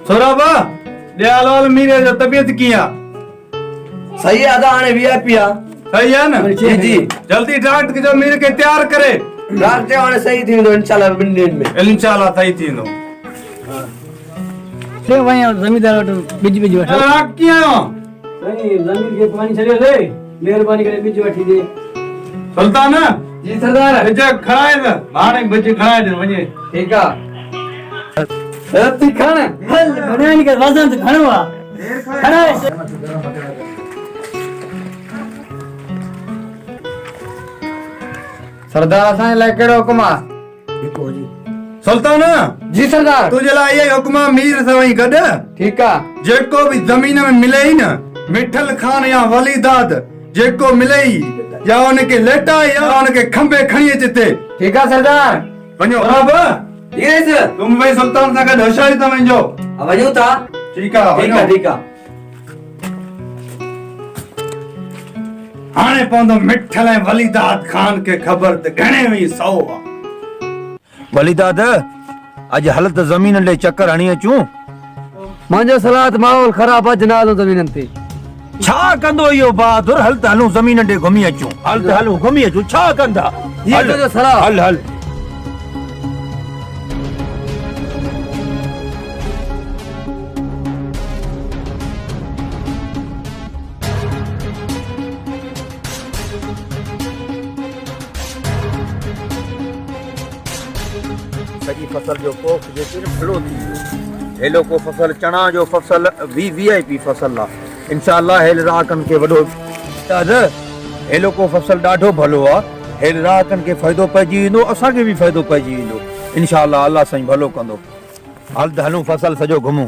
सौरभ दयाल मीरे जो तबीयत किया सही है आधा आने वीआईपी आ सही है ना जी जी जल्दी डॉक्टर के जो मीर के तैयार करे डॉक्टर आने सही थी तो इंशाल्लाह दिन में इंशाल्लाह सही थी नो से वही जमींदार बीज बीज बैठा किया नहीं जमीन के पानी चले ले मेहरबानी करे बीज बैठी दे सुल्तान जी सरदार बेजा खड़ा है माने बच्चे खड़ा है वने ठीक है रत्ती खाना हल बनाने के वजन से खड़वा खड़ा है सरदार असां लाइ कहिड़ो हुकुम आ सुल्तान जी सरदार तुझे लाइ ये हुक्म मीर सवई गड ठीक आ जेको भी जमीन में मिले ही ना मिठल खान या वलीदाद जेको मिले ही या उनके लेटा या उनके खंबे खणी अचते ठीक आ सरदार वञो अब यस तुम भाई सुल्तान सां गॾु होशियारी त वञो वञूं था ठीक आहे ठीक आ हाणे पवंदो मिठल ऐं वलीदाद खान के ख़बर त घणे में 100 आहे वलीदाद अज हल त ज़मीन ले चक्कर हणी अचूं मुंहिंजो सलाद माहौल ख़राब आहे जनाब ज़मीननि ते छा कंदो इहो बहादुर हल त हलूं ज़मीन ॾे घुमी अचूं हल त हलूं घुमी अचूं छा कंदा हल सलाह हल हल सॼी फसल जो पोख जेके न फलो थी वियो हेलो को फसल चणा जो फसल वीआईपी फसल आहे इंशाअल्लाह हेल राकन के वडो दादा हेलो को फसल ॾाढो भलो आहे हेल राकन के फ़ाइदो पइजी वेंदो असांखे बि फ़ाइदो पइजी वेंदो इंशाअल्लाह अल्लाह साईं भलो कंदो हल त हलूं फसल सॼो घुमूं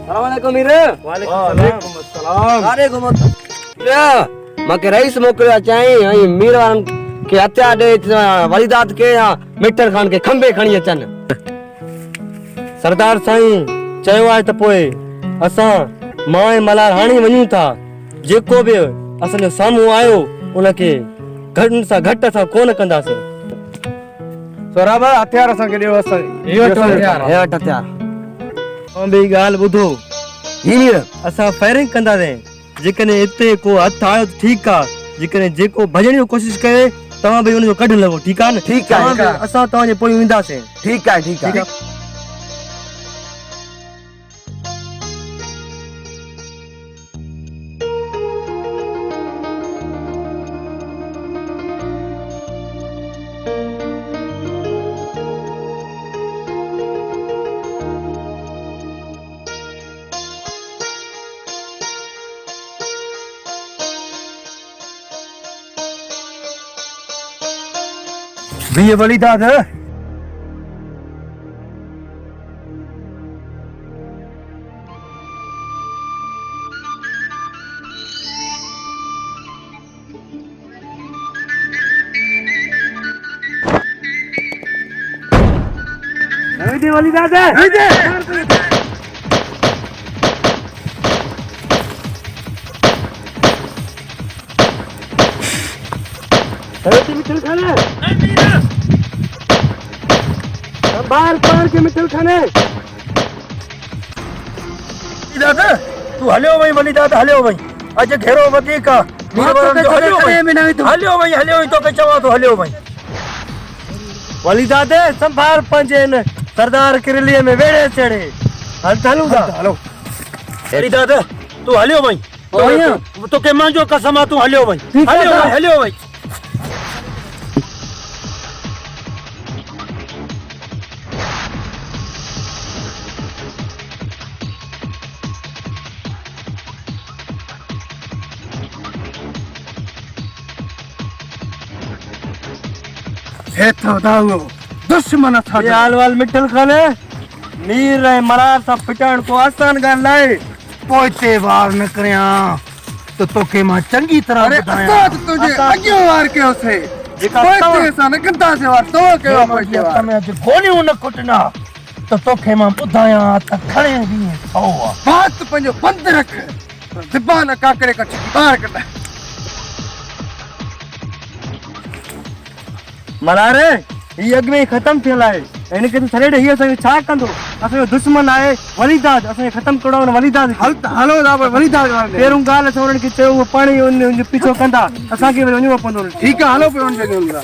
अस्सलामुअलैकुम मीर वालेकुम अस्सलाम वालेकुम अस्सलाम मां के रईस मोकलिया चाहीं ऐं मीर वारनि खे हत्या ॾे वलीदाद के या मिठल खान के खंबे खणी अचनि सरदार साईं चयो आहे त पोइ असां मां ऐं मलार हाणे वञूं था जेको बि असांजो साम्हूं आयो उनखे घटि सां घटि असां कोन कंदासीं सौरभ हथियार असांखे ॾियो असां हे वटि हथियार ऐं ॿी ॻाल्हि ॿुधो हीअ असां फायरिंग कंदासीं जेकॾहिं हिते को हथ आयो त ठीकु आहे जेकॾहिं जेको भॼण जी कोशिशि करे तव्हां भई हुनजो कढ लॻो ठीकु आहे न ठीकु आहे असां तव्हांजे पोइ ईंदासीं ठीकु आहे ठीकु आहे वीह वलीदाद वलीदाद मिठल खाने संभाल पार के मिठल खाने दादा तू हलियो वई वलीदाद हलियो वई अज घेरो वधीक आहे हलियो वई तो चवां तो हलियो वई वलीदाद संभाल पंहिंजे सरदार किरलीअ में वेड़े चढ़े हल हलूं था हलो वलीदाद तू हलियो वई तो के मांजो कसम तू हलियो वई हलियो वई दुश्मन था हाल वाल मिठल खाने मीर ऐं मरार सां फिटण को आसान ॻाल्हि आहे। पोइते वार न करिया तो तोखे मां चंगी तरह अरे असां तुझे अॻियो वार कयोसीं जेका पोइते असां न कंदासीं वार तो कयो पोइते वार तमें अॼु गोलियूं न कुटना त तोखे मां ॿुधायां त खणे ॾींहं सौ आहे। बात पंहिंजो बंदि रख ज़बान काकरे कच्छ बार कंदा मरारे ही अॻ में ई ख़तमु थियल आहे। हिनखे तूं छॾे ॾे, हीअ असांखे छा कंदो? असांजो दुश्मन आहे वलीदाद, असांखे ख़तमु करणो आहे वलीदाद। हलो ना वरी था पहिरों ॻाल्हि असां हुननि खे चयो उहो पाण ई उन पीछो कंदा, असांखे वरी वञिणो पवंदो। ठीक है हलो पे उन जगह उनका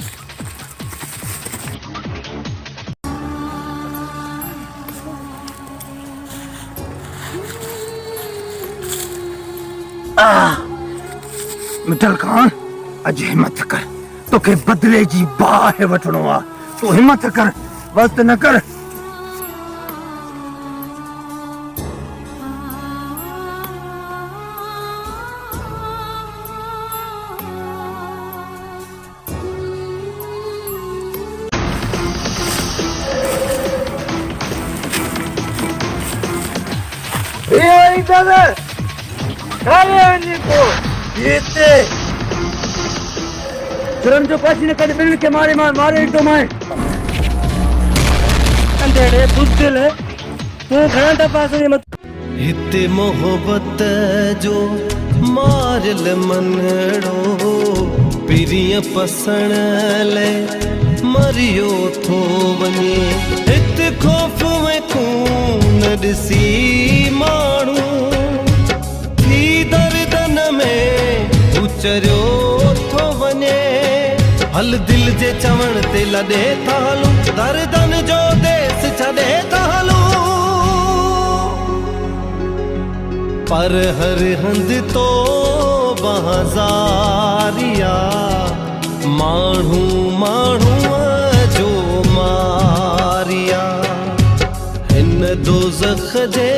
मिठल खान अज हिम्मत कर तोखे बदले जी बाह वठणो आ तू हिम्मत कर बस न कर जुर्म जो पासी ने कदे बिन के मारे मारे तो मैं अंधेड़े बुद्धल तू घणा दफा से मत हिते मोहब्बत जो मारल मनड़ो पिरिय पसण ले मरियो थो वने हित खौफ में खून ॾिसी माण्हू थी दर्दन में उचरियो थो वने हल दिल जे चवण ते लॾे था हलूं दर्दन जो देस छॾे था हलूं पर हर हंध तो बहज़ारिया माण्हू माण्हूअ जो मारिया हिन दोज़ख जे